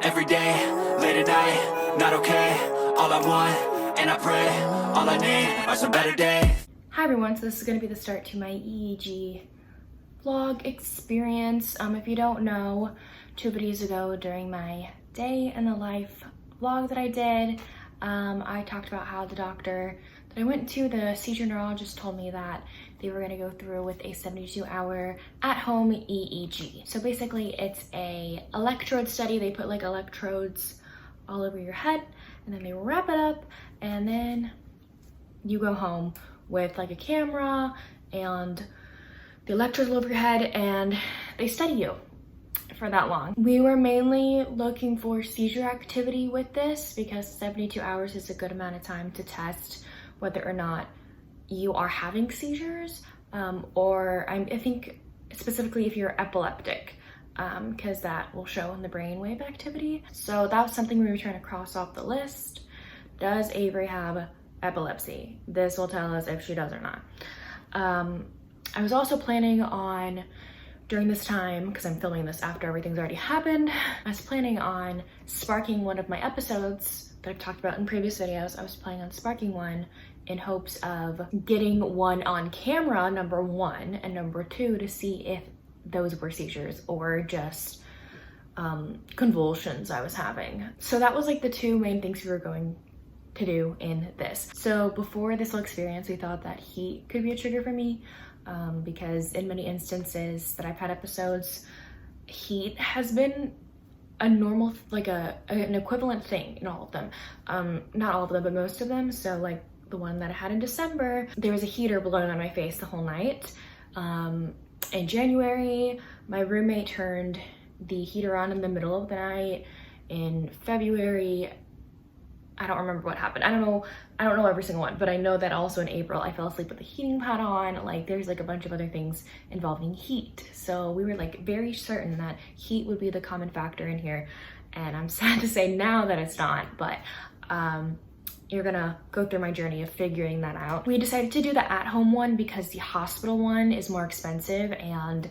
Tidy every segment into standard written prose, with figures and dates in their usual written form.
every day, late at night, not okay. All I want, and I pray, all I need are some better days. Hi everyone, so this is going to be the start to my EEG vlog experience. If you don't know, 2 videos ago during my day in the life vlog that I did, I talked about how the doctor that I went to, the seizure neurologist, told me that they were going to go through with a 72-hour at-home EEG. So basically it's a electrode study. They put like electrodes all over your head and then they wrap it up and then you go home with like a camera and the electrodes over your head and they study you for that long. We were mainly looking for seizure activity with this because 72 hours is a good amount of time to test whether or not you are having seizures, or I think specifically if you're epileptic, because that will show in the brainwave activity. So that was something we were trying to cross off the list. Does Avery have epilepsy? This will tell us if she does or not. I was also planning on, during this time, because I'm filming this after everything's already happened, I was planning on sparking one of my episodes that I've talked about in previous videos. I was planning on sparking one in hopes of getting one on camera, number one, and number two, to see if those were seizures or just convulsions I was having. So that was like the two main things we were going to do in this. So before this whole experience, we thought that heat could be a trigger for me, because in many instances that I've had episodes, heat has been a normal, like an equivalent thing in all of them. Not all of them, but most of them. So like the one that I had in December, there was a heater blowing on my face the whole night. In January, my roommate turned the heater on in the middle of the night. In February, I don't remember what happened. I don't know every single one, but I know that also in April, I fell asleep with the heating pad on. Like there's like a bunch of other things involving heat. So we were like very certain that heat would be the common factor in here. And I'm sad to say now that it's not, but you're gonna go through my journey of figuring that out. We decided to do the at-home one because the hospital one is more expensive, and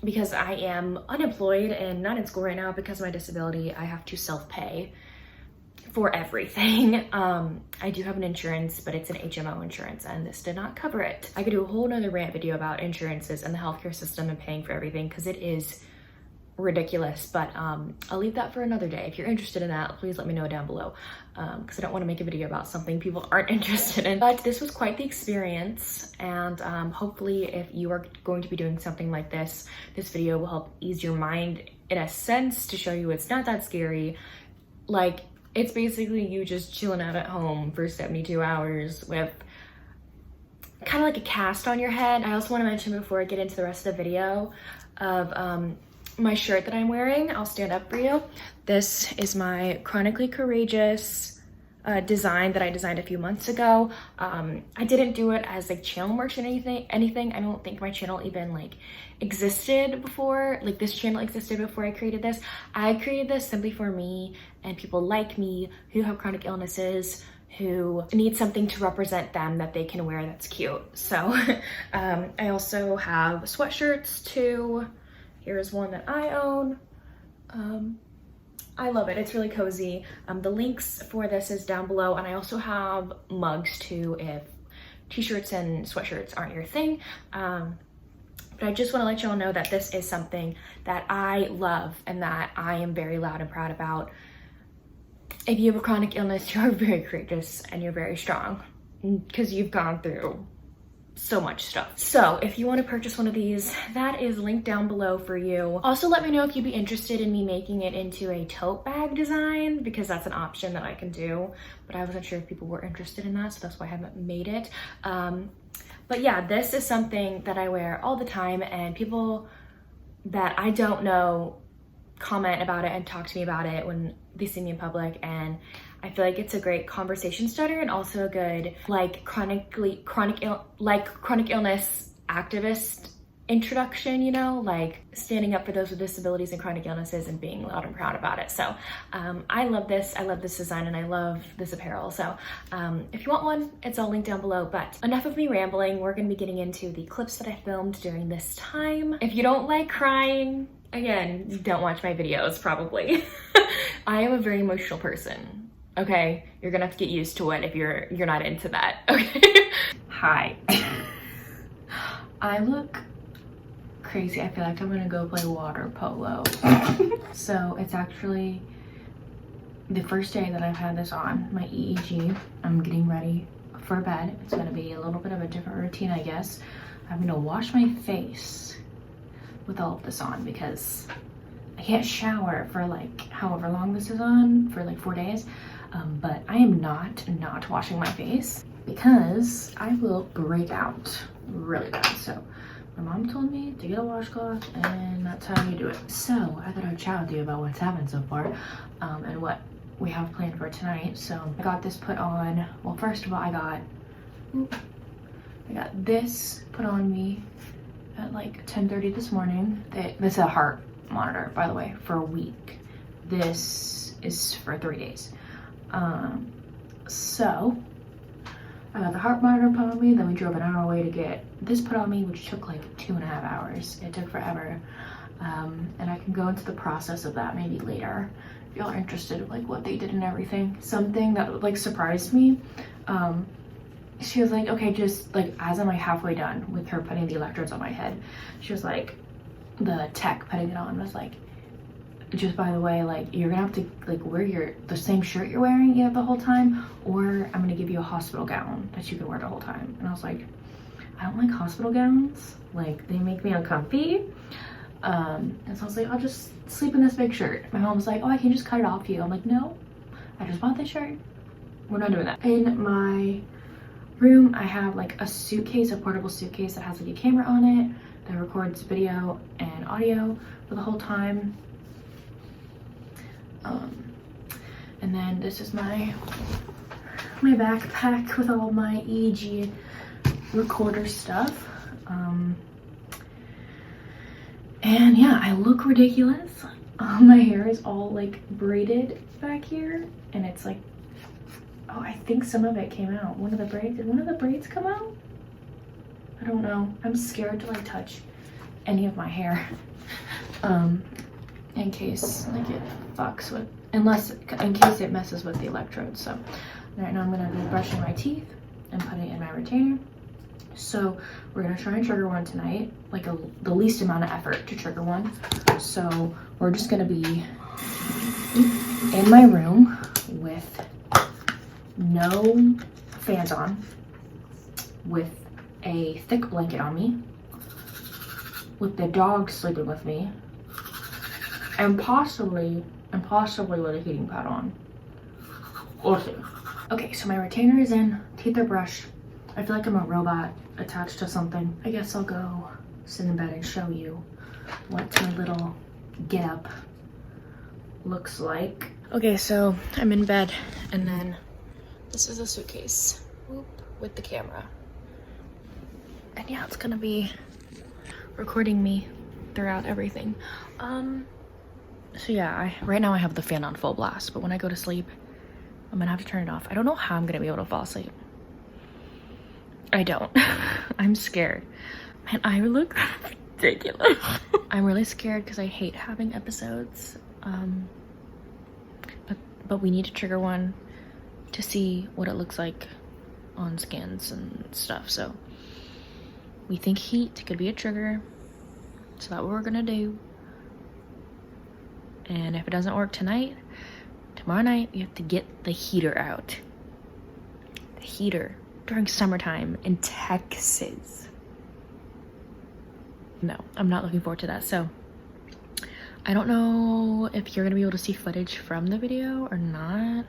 because I am unemployed and not in school right now because of my disability, I have to self-pay for everything. I do have an insurance, but it's an HMO insurance and this did not cover it. I could do a whole nother rant video about insurances and the healthcare system and paying for everything because it is ridiculous, but I'll leave that for another day. If you're interested in that, please let me know down below, because I don't want to make a video about something people aren't interested in. But this was quite the experience, and hopefully if you are going to be doing something like this video will help ease your mind in a sense to show you it's not that scary. Like, it's basically you just chilling out at home for 72 hours with kind of like a cast on your head. I also want to mention before I get into the rest of the video of my shirt that I'm wearing. I'll stand up for you. This is my Chronically Courageous design that I designed a few months ago. I didn't do it as like channel merch or anything. I don't think my channel even like existed before, like this channel existed before I created this. I created this simply for me and people like me who have chronic illnesses, who need something to represent them that they can wear that's cute. So I also have sweatshirts too. Here's one that I own. I love it. It's really cozy. The links for this is down below, and I also have mugs too if t-shirts and sweatshirts aren't your thing. But I just want to let y'all know that this is something that I love and that I am very loud and proud about. If you have a chronic illness, you're very courageous and you're very strong because you've gone through so much stuff. So if you want to purchase one of these, that is linked down below for you. Also, let me know if you'd be interested in me making it into a tote bag design, because that's an option that I can do, but I wasn't sure if people were interested in that, so that's why I haven't made it. But yeah, this is something that I wear all the time, and people that I don't know comment about it and talk to me about it when they see me in public, and I feel like it's a great conversation starter and also a good like chronic illness activist introduction, you know, like standing up for those with disabilities and chronic illnesses and being loud and proud about it. So I love this design and I love this apparel. So if you want one, it's all linked down below. But enough of me rambling. We're gonna be getting into the clips that I filmed during this time. If you don't like crying, again, don't watch my videos probably. I am a very emotional person. Okay, you're gonna have to get used to it if you're not into that. Okay. Hi. I look crazy. I feel like I'm gonna go play water polo. So it's actually the first day that I've had this on, my EEG. I'm getting ready for bed. It's gonna be a little bit of a different routine, I guess. I'm gonna wash my face with all of this on because I can't shower for like however long this is on, for like 4 days. But I am not washing my face because I will break out really bad. So my mom told me to get a washcloth, and that's how you do it. So I thought I'd chat with you about what's happened so far, and what we have planned for tonight. So I got this put on. Well, first of all, I got this put on me at like 10:30 this morning. This is a heart monitor, by the way, for a week. This is for 3 days. So I got the heart monitor put on me, then we drove an hour away to get this put on me, which took like 2.5 hours. It took forever. And I can go into the process of that maybe later if y'all are interested in like what they did and everything. Something that like surprised me, she was like, okay, just like as I'm like halfway done with her putting the electrodes on my head, she was like, the tech putting it on was like, just by the way, like you're gonna have to like wear the same shirt you're wearing either the whole time, or I'm gonna give you a hospital gown that you can wear the whole time. And I was like, I don't like hospital gowns, like they make me uncomfy. And so I was like, I'll just sleep in this big shirt. My mom was like, oh, I can just cut it off you. I'm like, no, I just bought this shirt, we're not doing that. In my room I have like a suitcase, a portable suitcase that has like a camera on it that records video and audio for the whole time. And then this is my backpack with all my EEG recorder stuff. And yeah, I look ridiculous. My hair is all like braided back here, and it's like, oh, I think some of it came out. Did one of the braids come out? I don't know. I'm scared to like touch any of my hair. In case like it fucks with, in case it messes with the electrodes. So right now I'm gonna be brushing my teeth and putting in my retainer. So we're gonna try and trigger one tonight, like the least amount of effort to trigger one. So we're just gonna be in my room with no fans on, with a thick blanket on me, with the dog sleeping with me, and possibly with a heating pad on. We'll see. Okay, so my retainer is in, teeth are brushed. I feel like I'm a robot attached to something. I guess I'll go sit in bed and show you what my little get up looks like. Okay, so I'm in bed, and then this is a suitcase with the camera. And yeah, it's gonna be recording me throughout everything. So yeah, right now I have the fan on full blast, but when I go to sleep, I'm gonna have to turn it off. I don't know how I'm gonna be able to fall asleep. I don't. I'm scared. Man, I look ridiculous. I'm really scared because I hate having episodes. But we need to trigger one to see what it looks like on scans and stuff. So we think heat could be a trigger. So that's what we're gonna do. And if it doesn't work tonight, tomorrow night we have to get the heater out. The heater during summertime in Texas. No, I'm not looking forward to that. So I don't know if you're gonna be able to see footage from the video or not,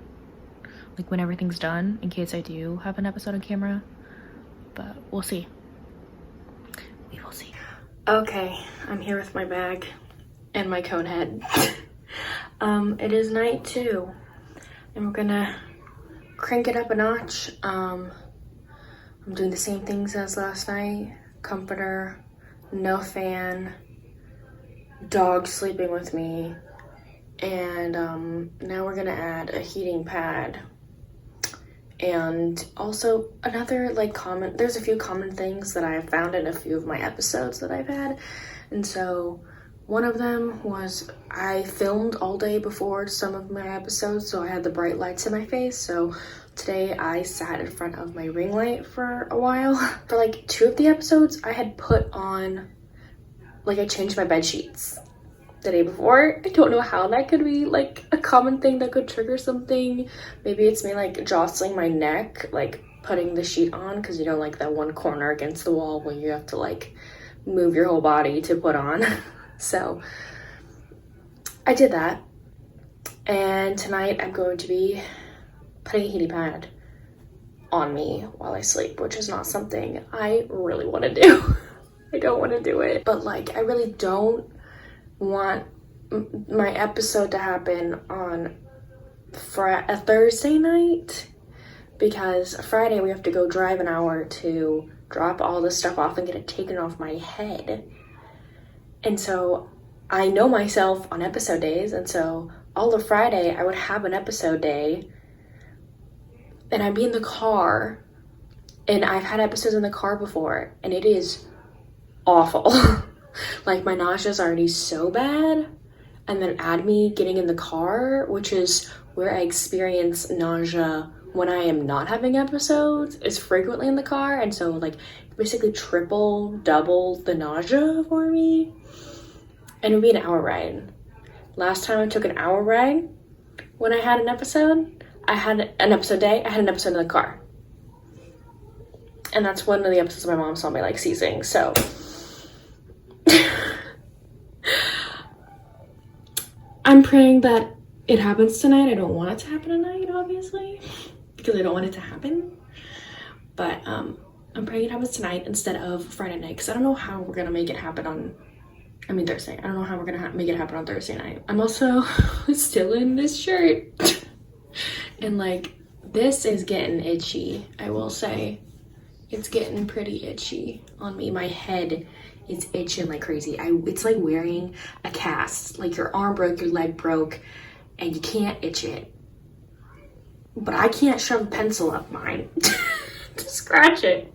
like when everything's done, in case I do have an episode on camera, but we'll see. We will see. Okay, I'm here with my bag and my cone head. It is night 2, and we're gonna crank it up a notch. I'm doing the same things as last night. Comforter, no fan, dog sleeping with me, and now we're gonna add a heating pad. And also another like there's a few common things that I have found in a few of my episodes that I've had, and so One of them was I filmed all day before some of my episodes, so I had the bright lights in my face. So today I sat in front of my ring light for a while. For like 2 of the episodes, I had put on, like, I changed my bed sheets the day before. I don't know how that could be like a common thing that could trigger something. Maybe it's me like jostling my neck, like putting the sheet on, because you know, like that one corner against the wall when you have to like move your whole body to put on. So I did that, and tonight I'm going to be putting a heating pad on me while I sleep, which is not something I really want to do. I don't want to do it, but like I really don't want my episode to happen on a Thursday night, because Friday we have to go drive an hour to drop all this stuff off and get it taken off my head. And so I know myself on episode days, and so all of Friday I would have an episode day and I'd be in the car, and I've had episodes in the car before and it is awful. Like my nausea is already so bad, and then add me getting in the car, which is where I experience nausea when I am not having episodes, is frequently in the car. And so like basically triple, double the nausea for me. And it would be an hour ride. Last time I took an hour ride when I had an episode, I had an episode day, I had an episode in the car. And that's one of the episodes my mom saw me like seizing, so. I'm praying that it happens tonight. I don't want it to happen tonight, obviously, because I don't want it to happen. But I'm praying it happens tonight instead of Friday night, because I don't know how we're gonna make it happen on, Thursday. I don't know how we're gonna make it happen on Thursday night. I'm also still in this shirt. And like, this is getting itchy, I will say. It's getting pretty itchy on me. My head is itching like crazy. It's like wearing a cast. Like your arm broke, your leg broke, and you can't itch it. But I can't shove a pencil up mine to scratch it,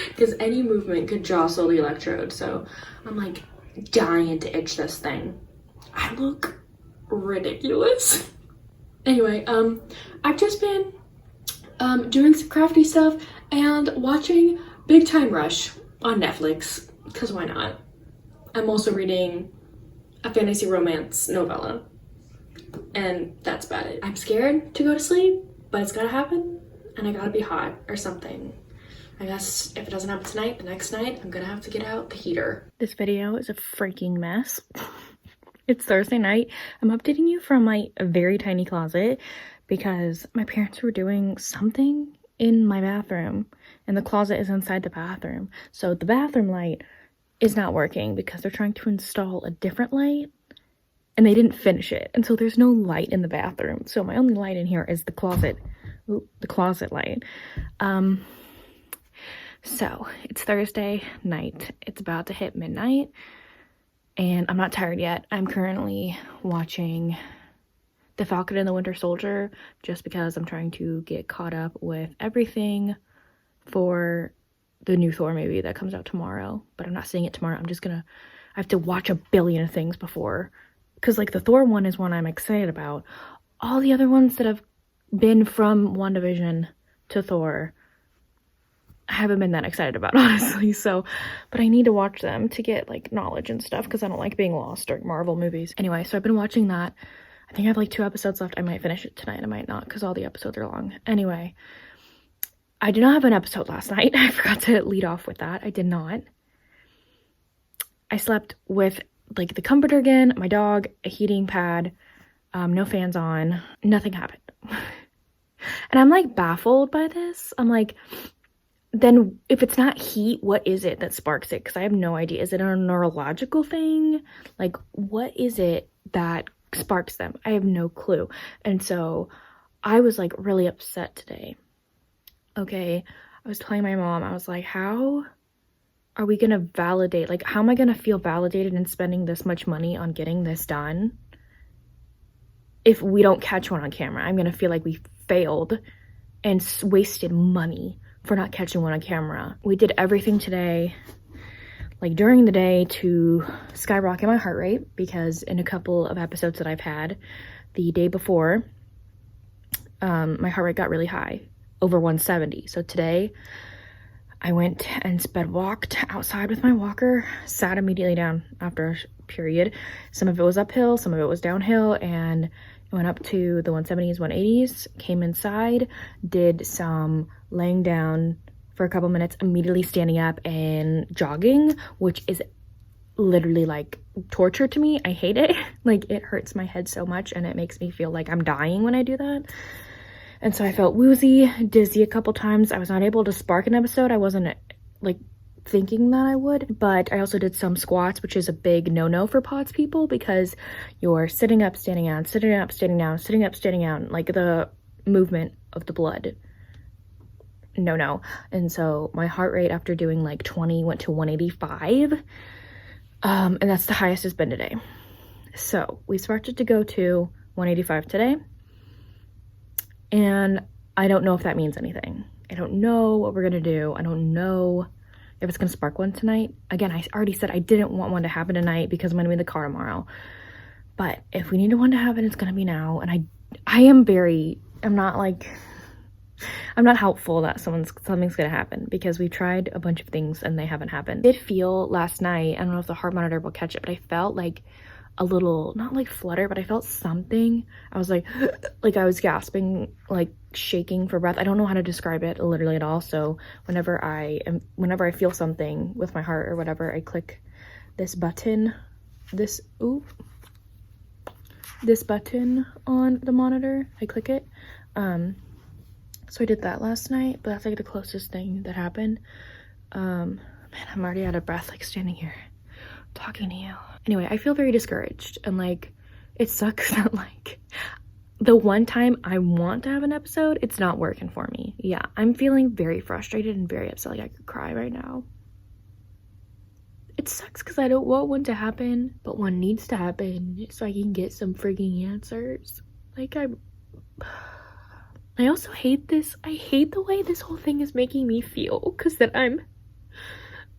because any movement could jostle the electrode. So I'm like dying to itch this thing. I look ridiculous. Anyway, I've just been doing some crafty stuff and watching Big Time Rush on Netflix, because why not? I'm also reading a fantasy romance novella, and that's about it. I'm scared to go to sleep, but it's gotta happen, and I gotta be hot or something. I guess if it doesn't happen tonight, the next night, I'm gonna have to get out the heater. This video is a freaking mess. It's Thursday night. I'm updating you from my very tiny closet because my parents were doing something in my bathroom, and the closet is inside the bathroom. So the bathroom light is not working because they're trying to install a different light, and they didn't finish it. And so there's no light in the bathroom. So my only light in here is the closet light. So it's Thursday night. It's about to hit midnight, and I'm not tired yet. I'm currently watching The Falcon and the Winter Soldier just because I'm trying to get caught up with everything for the new Thor movie that comes out tomorrow. But I'm not seeing it tomorrow. I have to watch a billion things before, because like the Thor one is one I'm excited about. All the other ones that have been from WandaVision to Thor, I haven't been that excited about, honestly. So, but I need to watch them to get like knowledge and stuff, because I don't like being lost during Marvel movies. Anyway, so I've been watching that. I think I have like 2 episodes left. I might finish it tonight. I might not, because all the episodes are long. Anyway, I did not have an episode last night. I forgot to lead off with that. I did not. I slept with like the comforter again, my dog, a heating pad, no fans on. Nothing happened. And I'm like baffled by this. I'm like, then if it's not heat, what is it that sparks it? Because I have no idea. Is it a neurological thing? Like, what is it that sparks them? I have no clue. And so I was like really upset today. Okay, I was telling my mom, I was like, how are we gonna validate, like, how am I gonna feel validated in spending this much money on getting this done if we don't catch one on camera? I'm gonna feel like we failed and wasted money for not catching one on camera. We did everything today. like during the day to skyrocket my heart rate, because in a couple of episodes that I've had the day before, my heart rate got really high, over 170. So today I went and sped walked outside with my walker, sat immediately down after a period. Some of it was uphill, some of it was downhill, and it went up to the 170s, 180s, came inside, did some laying down for a couple minutes, immediately standing up and jogging, which is literally like torture to me. I hate it. Like, it hurts my head so much and it makes me feel like I'm dying when I do that. And so I felt woozy, dizzy a couple times. I was not able to spark an episode. I wasn't like thinking that I would, but I also did some squats, which is a big no-no for POTS people, because you're sitting up, standing down, sitting up, standing down, sitting up, standing down, like the movement of the blood. No. And so my heart rate after doing like 20 went to 185. And that's the highest it's been today. So we started to go to 185 today. And I don't know if that means anything. I don't know what we're gonna do. I don't know if it's gonna spark one tonight. Again, I already said I didn't want one to happen tonight because I'm gonna be in the car tomorrow. But if we need one to happen, it's gonna be now. And I'm not helpful that something's gonna happen, because we've tried a bunch of things and they haven't happened. I did feel last night, I don't know if the heart monitor will catch it, but I felt like a little, not like flutter, but I felt something. I was like I was gasping, like shaking for breath. I don't know how to describe it literally at all. So whenever I feel something with my heart or whatever, I click this button, this button on the monitor. I click it. So I did that last night, but that's like the closest thing that happened. Man, I'm already out of breath, like standing here talking to you. Anyway, I feel very discouraged, and like it sucks that like the one time I want to have an episode, it's not working for me. Yeah, I'm feeling very frustrated and very upset. Like I could cry right now. It sucks because I don't want one to happen, but one needs to happen so I can get some freaking answers. Like I also hate this. I hate the way this whole thing is making me feel, because that I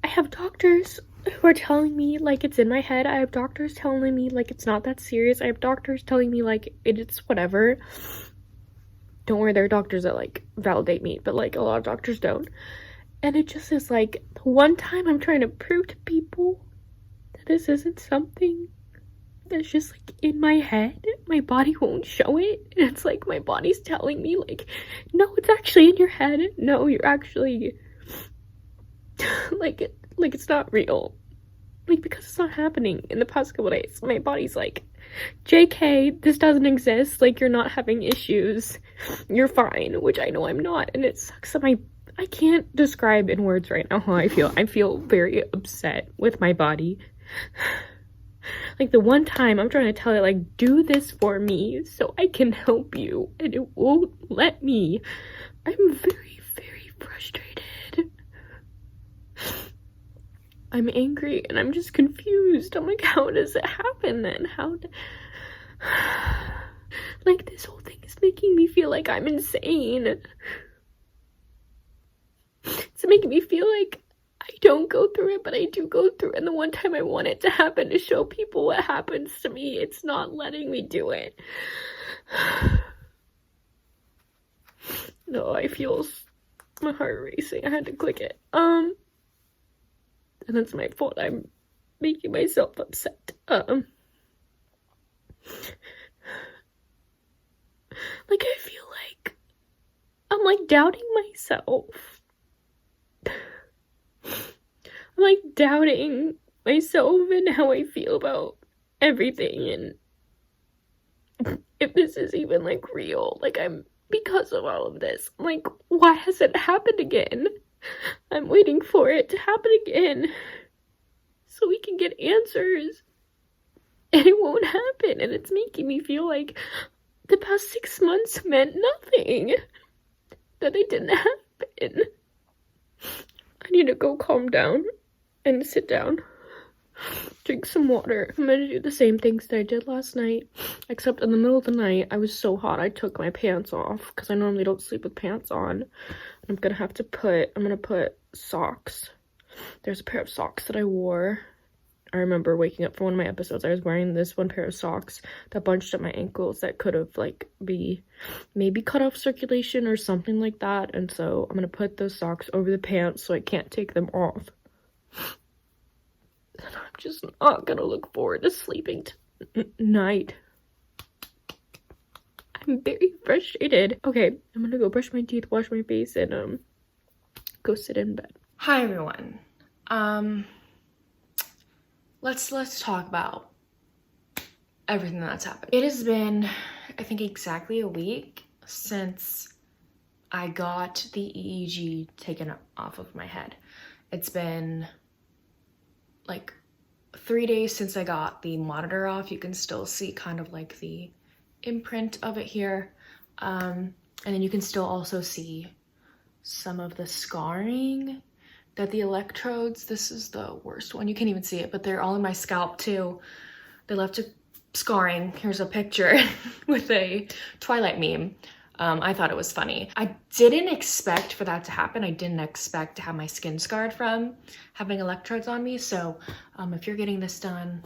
have doctors who are telling me like it's in my head. I have doctors telling me like it's not that serious. I have doctors telling me like it's whatever. Don't worry, there are doctors that like validate me, but like a lot of doctors don't. And it just is like the one time I'm trying to prove to people that this isn't something that's just like in my head. My body won't show it, and it's like my body's telling me like, no, it's actually in your head. No, you're actually like it's not real, like, because it's not happening. In the past couple days, my body's like, JK, this doesn't exist, like you're not having issues, you're fine, which I know I'm not. And it sucks that I can't describe in words right now how I feel very upset with my body. Like the one time I'm trying to tell it like, do this for me so I can help you, and it won't let me. I'm very, very frustrated. I'm angry and I'm just confused. I'm like, how does it happen then? Like this whole thing is making me feel like I'm insane. It's making me feel like I don't go through it, but I do go through it. And the one time I want it to happen, to show people what happens to me, it's not letting me do it. No, I feel my heart racing. I had to click it. And it's my fault. I'm making myself upset. Like I feel like I'm like doubting myself. I'm like doubting myself and how I feel about everything, and if this is even like real. Like because of all of this, I'm like, why has it happened again? I'm waiting for it to happen again so we can get answers, and it won't happen. And it's making me feel like the past 6 months meant nothing, that it didn't happen. I need to go calm down and sit down, drink some water. I'm gonna do the same things that I did last night, except in the middle of the night, I was so hot I took my pants off, because I normally don't sleep with pants on. I'm gonna put socks There's a pair of socks that I wore. I remember waking up for one of my episodes, I was wearing this one pair of socks that bunched up my ankles that could have like maybe cut off circulation or something like that. And so I'm gonna put those socks over the pants so I can't take them off. And I'm just not gonna look forward to sleeping tonight. I'm very frustrated. Okay, I'm gonna go brush my teeth, wash my face, and go sit in bed. Hi everyone. Let's talk about everything that's happened. It has been, I think, exactly a week since I got the EEG taken off of my head. It's been like 3 days since I got the monitor off. You can still see kind of like the imprint of it here. And then you can still also see some of the scarring that the electrodes, this is the worst one, you can't even see it, but they're all in my scalp too. They left a scarring. Here's a picture with a Twilight meme. I thought it was funny. I didn't expect for that to happen. I didn't expect to have my skin scarred from having electrodes on me. So if you're getting this done,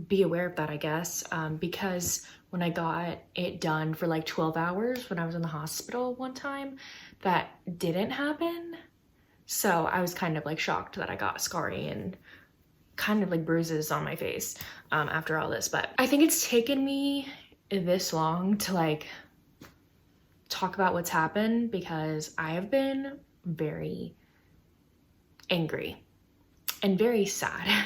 be aware of that, I guess, because when I got it done for like 12 hours when I was in the hospital one time, that didn't happen. So I was kind of like shocked that I got scarring and kind of like bruises on my face after all this. But I think it's taken me this long to like talk about what's happened because I have been very angry and very sad.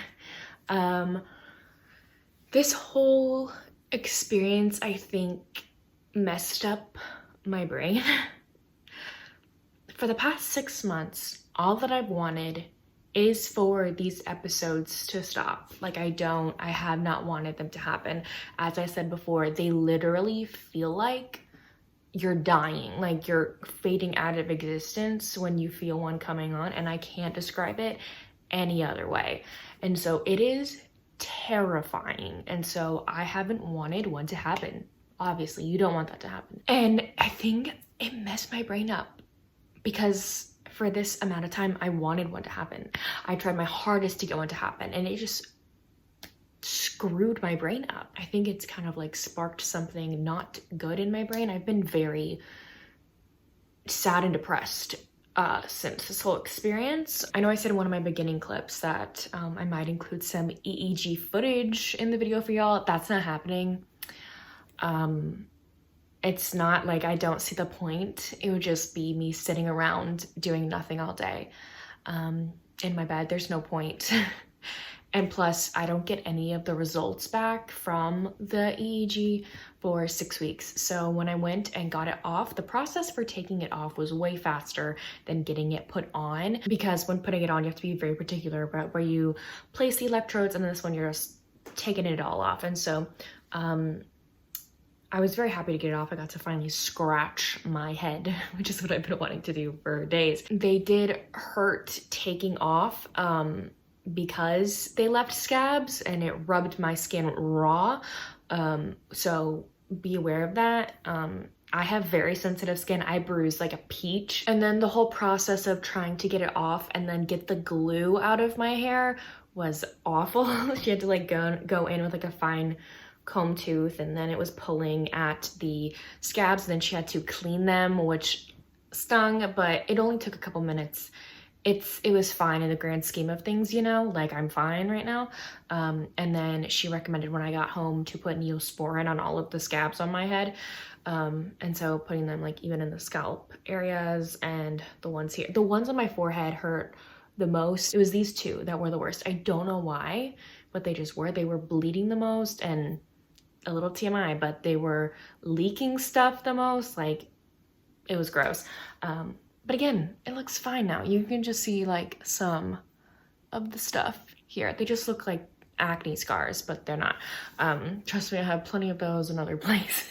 This whole experience, I think, messed up my brain. For the past 6 months, all that I've wanted is for these episodes to stop. Like I have not wanted them to happen. As I said before, they literally feel like you're dying, like you're fading out of existence when you feel one coming on, and I can't describe it any other way. And so it is terrifying. And so I haven't wanted one to happen. Obviously, you don't want that to happen. And I think it messed my brain up because for this amount of time, I wanted one to happen. I tried my hardest to get one to happen, and it just screwed my brain up. I think it's kind of like sparked something not good in my brain. I've been very sad and depressed since this whole experience. I know I said in one of my beginning clips that I might include some EEG footage in the video for y'all. That's not happening. It's not like I don't see the point. It would just be me sitting around doing nothing all day in my bed. There's no point. And plus, I don't get any of the results back from the EEG for 6 weeks. So when I went and got it off, the process for taking it off was way faster than getting it put on, because when putting it on, you have to be very particular about where you place the electrodes, and this one you're just taking it all off. And so I was very happy to get it off. I got to finally scratch my head, which is what I've been wanting to do for days. They did hurt taking off because they left scabs and it rubbed my skin raw. So be aware of that. I have very sensitive skin. I bruise like a peach. And then the whole process of trying to get it off and then get the glue out of my hair was awful. She had to like go in with like a fine comb tooth, and then it was pulling at the scabs, and then she had to clean them, which stung, but it only took a couple minutes. It was fine in the grand scheme of things, you know, like I'm fine right now. And then she recommended when I got home to put Neosporin on all of the scabs on my head. And so putting them like even in the scalp areas and the ones here, the ones on my forehead hurt the most. It was these two that were the worst. I don't know why, but they just were. They were bleeding the most, and a little TMI, but they were leaking stuff the most. Like, it was gross. But again, it looks fine now. You can just see like some of the stuff here. They just look like acne scars, but they're not. Trust me, I have plenty of those in other places.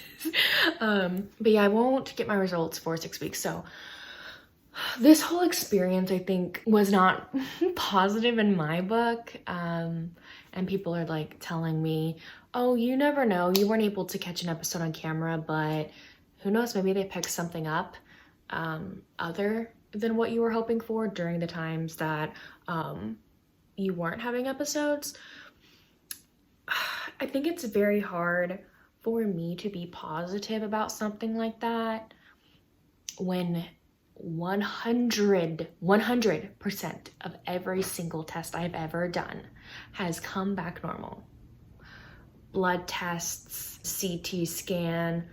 But yeah, I won't get my results for 6 weeks. So this whole experience, I think, was not positive in my book. And people are like telling me, oh, you never know. You weren't able to catch an episode on camera, but who knows? Maybe they picked something up other than what you were hoping for during the times that you weren't having episodes. I think it's very hard for me to be positive about something like that when 100% of every single test I've ever done has come back normal. Blood tests, CT scan,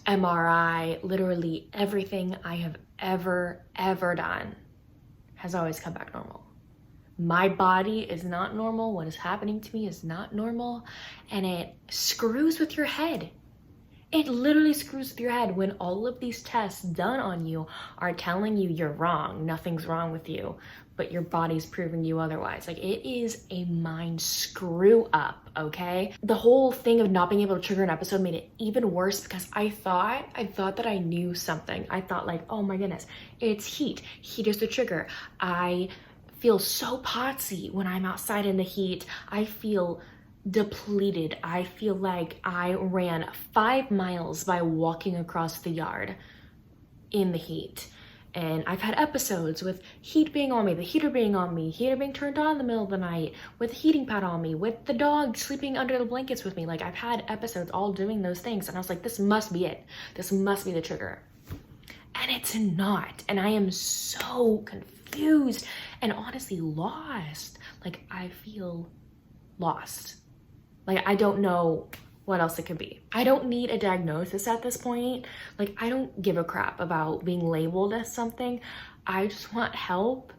MRI, literally everything I have ever done has always come back normal. My body is not normal. What is happening to me is not normal, and it screws with your head. It literally screws with your head when all of these tests done on you are telling you you're wrong, nothing's wrong with you, but your body's proving you otherwise. Like, it is a mind screw up, okay? The whole thing of not being able to trigger an episode made it even worse because I thought that I knew something. I thought like, oh my goodness, it's heat. Heat is the trigger. I feel so potsy when I'm outside in the heat. I feel depleted. I feel like I ran 5 miles by walking across the yard in the heat. And I've had episodes with heat being on me, the heater being on me, heater being turned on in the middle of the night, with a heating pad on me, with the dog sleeping under the blankets with me. Like, I've had episodes all doing those things, and I was like, this must be it. This must be the trigger. And it's not. And I am so confused and honestly lost. Like, I feel lost. Like, I don't know what else it could be. I don't need a diagnosis at this point. Like, I don't give a crap about being labeled as something. I just want help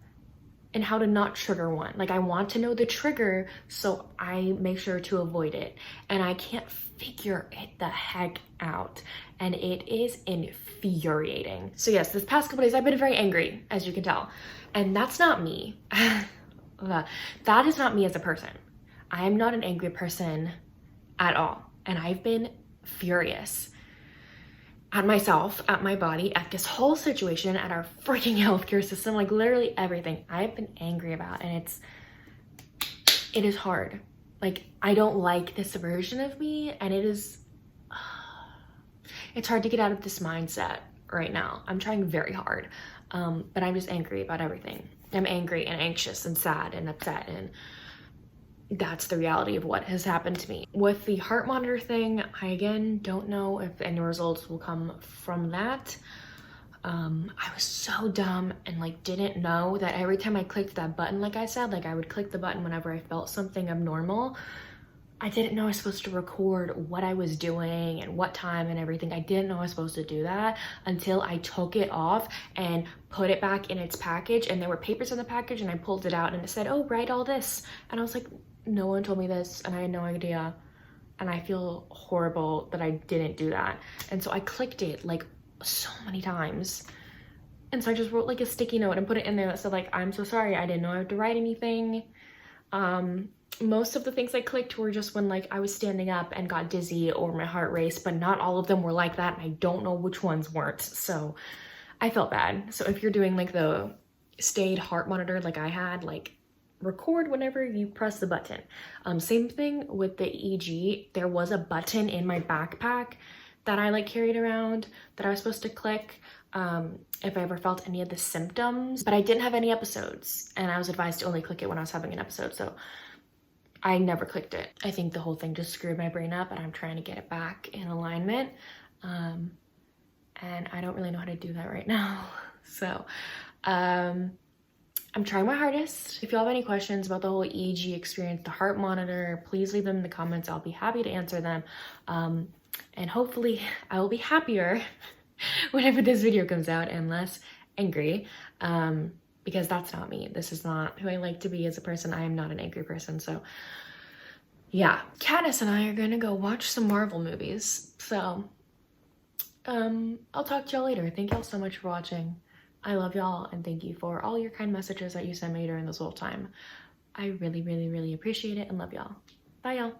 and how to not trigger one. Like, I want to know the trigger so I make sure to avoid it. And I can't figure it the heck out. And it is infuriating. So yes, this past couple days I've been very angry, as you can tell. And that's not me. That is not me as a person. I am not an angry person at all. And I've been furious at myself, at my body, at this whole situation, at our freaking healthcare system, like literally everything I've been angry about. And it is hard. Like, I don't like this version of me, and it's hard to get out of this mindset right now. I'm trying very hard, but I'm just angry about everything. I'm angry and anxious and sad and upset, and that's the reality of what has happened to me. With the heart monitor thing, I again don't know if any results will come from that. I was so dumb and like didn't know that every time I clicked that button, like I said, like I would click the button whenever I felt something abnormal. I didn't know I was supposed to record what I was doing and what time and everything. I didn't know I was supposed to do that until I took it off and put it back in its package, and there were papers in the package, and I pulled it out and it said, oh, write all this. And I was like, no one told me this, and I had no idea. And I feel horrible that I didn't do that. And so I clicked it like so many times. And so I just wrote like a sticky note and put it in there that said like, I'm so sorry, I didn't know I had to write anything. Most of the things I clicked were just when like I was standing up and got dizzy or my heart raced, but not all of them were like that, and I don't know which ones weren't. So I felt bad. So if you're doing like the stayed heart monitor like I had, like record whenever you press the button. Same thing with the EEG. There was a button in my backpack that I like carried around that I was supposed to click if I ever felt any of the symptoms, but I didn't have any episodes, and I was advised to only click it when I was having an episode, so I never clicked it. I think the whole thing just screwed my brain up, and I'm trying to get it back in alignment, and I don't really know how to do that right now. So I'm trying my hardest. If you have any questions about the whole EEG experience, the heart monitor, please leave them in the comments. I'll be happy to answer them. And hopefully I will be happier whenever this video comes out and less angry, because that's not me. This is not who I like to be as a person. I am not an angry person. So yeah, Katniss and I are gonna go watch some Marvel movies. So I'll talk to y'all later. Thank y'all so much for watching. I love y'all, and thank you for all your kind messages that you sent me during this whole time. I really, really, really appreciate it and love y'all. Bye y'all.